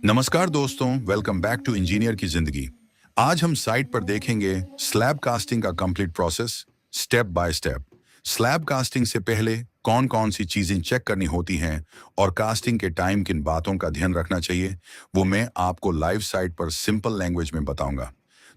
नमस्कार दोस्तों, welcome back to engineer की जिंदगी। आज हम साइट पर देखेंगे स्लैब कास्टिंग का complete process step by step. Slab casting से पहले कौन कौन सी चीजें चेक करनी होती हैं और कास्टिंग के टाइम किन बातों का ध्यान रखना चाहिए, वो मैं आपको लाइव साइट पर सिंपल लैंग्वेज में बताऊंगा।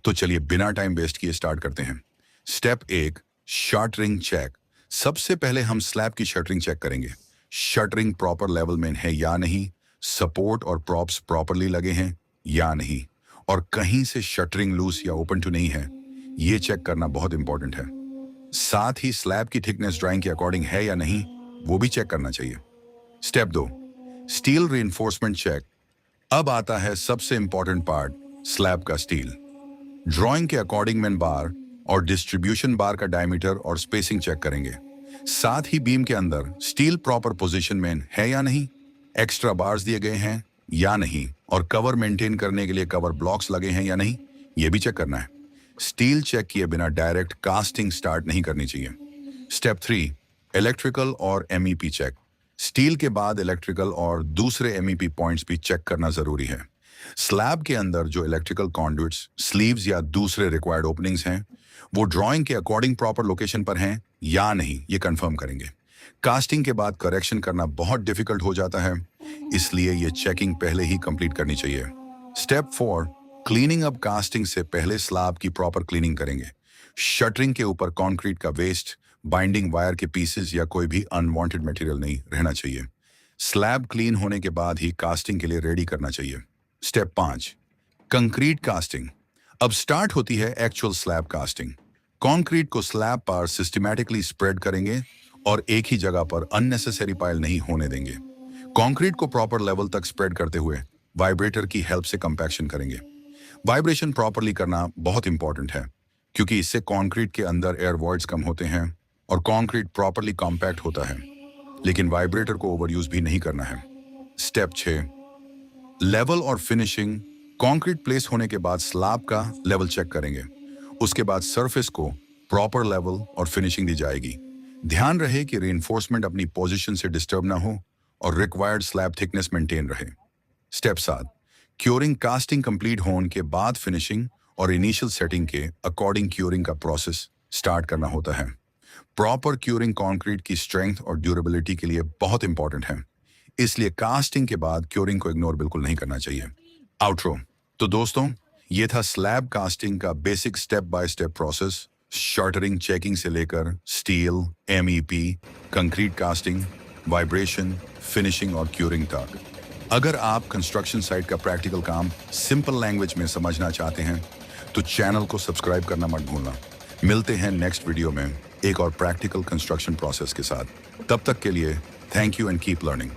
तो चलिए बिना टाइम वेस्ट किए स्टार्ट करते हैं। Step 1, shuttering check. सबसे पहले हम स्लैब की शटरिंग चेक करेंगे। शटरिंग प्रॉपर लेवल में है या नहीं, सपोर्ट और प्रॉप्स प्रॉपरली लगे हैं या नहीं, और कहीं से शटरिंग लूज या ओपन टू नहीं है, ये चेक करना बहुत इंपॉर्टेंट है। साथ ही स्लैब की थिकनेस ड्राइंग के अकॉर्डिंग है या नहीं, वो भी चेक करना चाहिए। Step 2, steel reinforcement check. अब आता है सबसे इंपॉर्टेंट पार्ट, स्लैब का स्टील। ड्राइंग के अकॉर्डिंग मेन बार और डिस्ट्रीब्यूशन बार का डायमीटर और स्पेसिंग चेक करेंगे। साथ ही बीम के अंदर स्टील प्रॉपर पोजीशन में है या नहीं, एक्स्ट्रा बार्स दिए गए हैं या नहीं, और कवर मेंटेन करने के लिए कवर ब्लॉक्स लगे हैं या नहीं, ये भी चेक करना है। स्टील चेक किए बिना डायरेक्ट कास्टिंग स्टार्ट नहीं करनी चाहिए। स्टेप 3, इलेक्ट्रिकल और एमईपी चेक। स्टील के बाद इलेक्ट्रिकल और दूसरे एमईपी पॉइंट्स भी चेक करना जरूरी है। स्लैब के अंदर जो इलेक्ट्रिकल कॉन्डुइट्स, स्लीव्स या दूसरे रिक्वायर्ड ओपनिंग्स हैं, वो ड्राइंग के अकॉर्डिंग प्रॉपर लोकेशन पर हैं या नहीं, ये कंफर्म करेंगे। कास्टिंग के बाद करेक्शन करना बहुत डिफिकल्ट हो जाता है, इसलिए ये चेकिंग पहले ही कंप्लीट करनी चाहिए। Step 4, cleaning up. कास्टिंग से पहले स्लैब की प्रॉपर क्लीनिंग करेंगे। शटरिंग के ऊपर कंक्रीट का वेस्ट, बाइंडिंग वायर के पीसेस या कोई भी अनवांटेड मटेरियल नहीं रहना चाहिए। स्लैब क्लीन होने के बाद ही कास्टिंग के लिए रेडी करना चाहिए। Step 5, concrete casting. अब स्टार्ट होती है एक्चुअल स्लैब कास्टिंग। कंक्रीट को स्लैब पर सिस्टमैटिकली स्प्रेड करेंगे और एक ही जगह पर अननेसेसरी पाइल नहीं होने देंगे। कंक्रीट को प्रॉपर लेवल तक स्प्रेड करते हुए वाइब्रेटर की हेल्प से कंपैक्शन करेंगे। वाइब्रेशन प्रॉपरली करना बहुत इंपॉर्टेंट है, क्योंकि इससे कंक्रीट के अंदर एयर वॉइड्स कम होते हैं और कंक्रीट प्रॉपरली कॉम्पैक्ट होता है। लेकिन वाइब्रेटर को ओवरयूज भी नहीं करना है। स्टेप 6, लेवल और फिनिशिंग। कंक्रीट प्लेस होने के बाद स्लैब का लेवल चेक करेंगे। उसके बाद सरफेस को प्रॉपर लेवल और फिनिशिंग दी जाएगी। ध्यान रहे कि रीइंफोर्समेंट अपनी पोजीशन से डिस्टर्ब ना हो और रिक्वायर्ड स्लैब थिकनेस मेंटेन रहे। Step 7, curing. कास्टिंग कंप्लीट होने के बाद फिनिशिंग और इनिशियल सेटिंग के अकॉर्डिंग क्योरिंग का प्रोसेस स्टार्ट करना होता है। प्रॉपर क्योरिंग कंक्रीट की स्ट्रेंथ और ड्यूरेबिलिटी के लिए बहुत इंपॉर्टेंट है, इसलिए कास्टिंग के बाद क्योरिंग को इग्नोर बिल्कुल नहीं करना चाहिए। आउटरो। तो दोस्तों, ये था स्लैब कास्टिंग का basic step by step process. Shuttering checking से लेकर steel, MEP, concrete casting, vibration, finishing और क्यूरिंग तक। अगर आप कंस्ट्रक्शन साइट का प्रैक्टिकल काम सिंपल लैंग्वेज में समझना चाहते हैं, तो चैनल को सब्सक्राइब करना मत भूलना। मिलते हैं नेक्स्ट वीडियो में एक और प्रैक्टिकल कंस्ट्रक्शन प्रोसेस के साथ। तब तक के लिए thank you and keep learning.